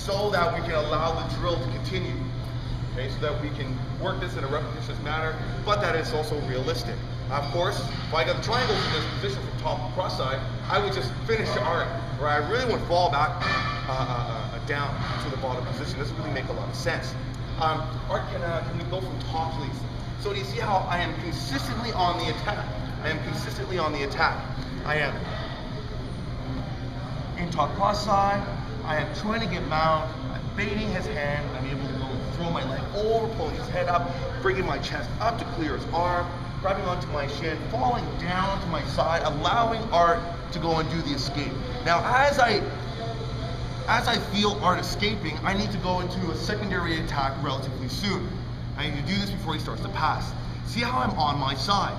so that we can allow the drill to continue. Okay, so that we can work this in a repetitious manner, but that it's also realistic. Of course, if I got the triangles in this position from top to cross side, I would just finish the arc, where I really would fall back down to the bottom position. This really make a lot of sense. Art, can we go from top, please? So do you see how I am consistently on the attack? I am consistently on the attack. I am in top cross side. I am trying to get mount. I'm baiting his hand. I'm able to go and throw my leg over, pulling his head up, bringing my chest up to clear his arm, grabbing onto my shin, falling down to my side, allowing Art to go and do the escape. Now, as I feel Art escaping, I need to go into a secondary attack relatively soon. I need to do this before he starts to pass. See how I'm on my side?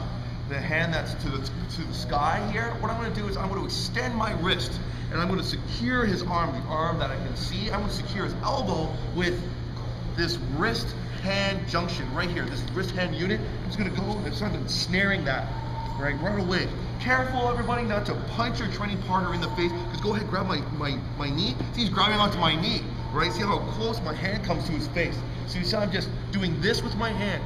The hand that's to the sky here, what I'm going to do is I'm going to extend my wrist and I'm going to secure his arm, the arm that I can see. I'm going to secure his elbow with this wrist hand junction right here, this wrist hand unit. I'm just going to go and start snaring that right away. Careful, everybody, not to punch your training partner in the face. Just go ahead and grab my knee. See, he's grabbing onto my knee, right? See how close my hand comes to his face. So you see I'm just doing this with my hand,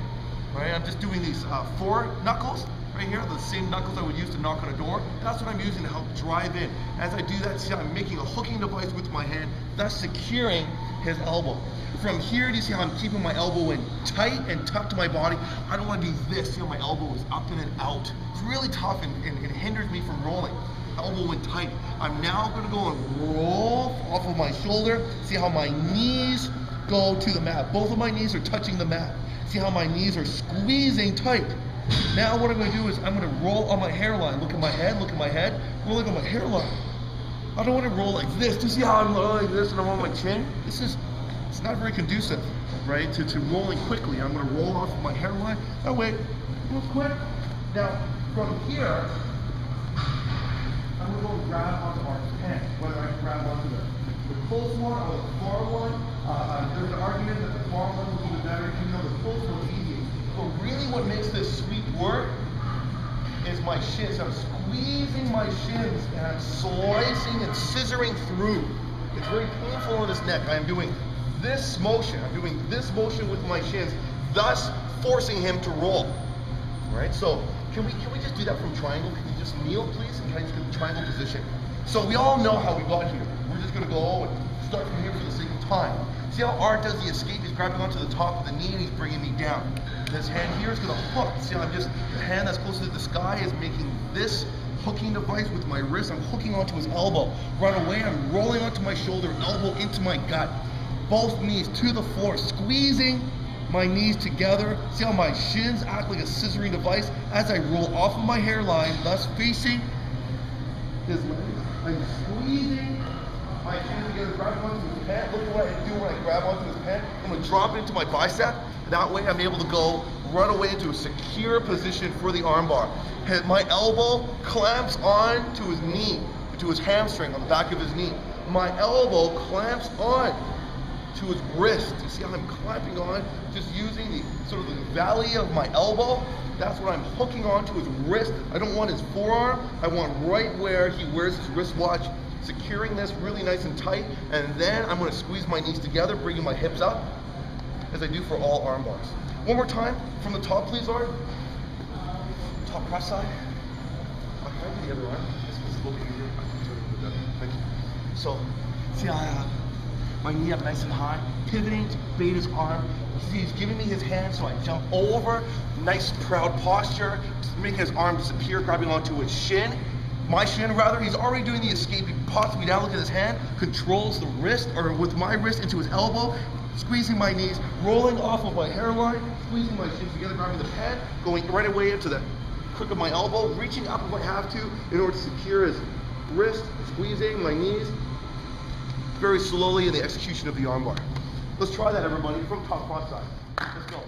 right? I'm just doing these 4 knuckles right here, the same knuckles I would use to knock on a door. That's what I'm using to help drive in. As I do that, see how I'm making a hooking device with my hand, thus securing his elbow. From here, do you see how I'm keeping my elbow in tight and tucked to my body? I don't want to do this. See how my elbow is up and then out. It's really tough and it hinders me from rolling. Elbow in tight. I'm now going to go and roll off of my shoulder. See how my knees go to the mat. Both of my knees are touching the mat. See how my knees are squeezing tight. Now what I'm going to do is I'm going to roll on my hairline. Look at my head, rolling on my hairline. I don't want to roll like this. Do you see how I'm rolling like this and I'm on my chin? It's not very conducive, right, to rolling quickly. I'm going to roll off of my hairline. That way, real quick. Now, from here, I'm going to go and grab onto Art's hand. Whether I can grab onto the close one or the far one. There's an argument that the far one will be the better, even though the close one is easy. But really what makes this sweep work is my shins. I'm squeezing my shins and I'm slicing and scissoring through. It's very painful on his neck. I am doing this motion. I'm doing this motion with my shins, thus forcing him to roll. Right? So can we just do that from triangle? Can you just kneel, please? And can I just do the triangle position? So we all know how we got here. We're just going to go and start from here for the sake of time. See how Art does the escape? He's grabbing onto the top of the knee and he's bringing me down. This hand here is going to hook. See how the hand that's closest to the sky is making this hooking device with my wrist. I'm hooking onto his elbow. Right away, I'm rolling onto my shoulder, elbow into my gut. Both knees to the floor, squeezing my knees together. See how my shins act like a scissoring device as I roll off of my hairline, thus facing his legs. I'm squeezing my shins together, grabbing onto his pant. Look at what I do when I grab onto his pant. I'm going to drop it into my bicep. That way I'm able to go run away into a secure position for the armbar. My elbow clamps on to his knee, to his hamstring on the back of his knee. My elbow clamps on to his wrist. You see how I'm clamping on, just using the sort of the valley of my elbow. That's what I'm hooking onto his wrist. I don't want his forearm. I want right where he wears his wristwatch, securing this really nice and tight. And then I'm going to squeeze my knees together, bringing my hips up, as I do for all arm bars. One more time, from the top, please, Art. Top cross side. I'll try to do the other arm. This is a little bit easier. Thank you. So, see how I have my knee up nice and high, pivoting to bait his arm. See, he's giving me his hand, so I jump over. Nice, proud posture, just making his arm disappear, grabbing onto his shin. My shin, rather. He's already doing the escape. He pops me down, look at his hand, controls the wrist, or with my wrist into his elbow, squeezing my knees, rolling off of my hairline, squeezing my shins together, grabbing the pad, going right away into the crook of my elbow, reaching up if I have to in order to secure his wrist, squeezing my knees, very slowly in the execution of the armbar. Let's try that, everybody, from top cross side. Let's go.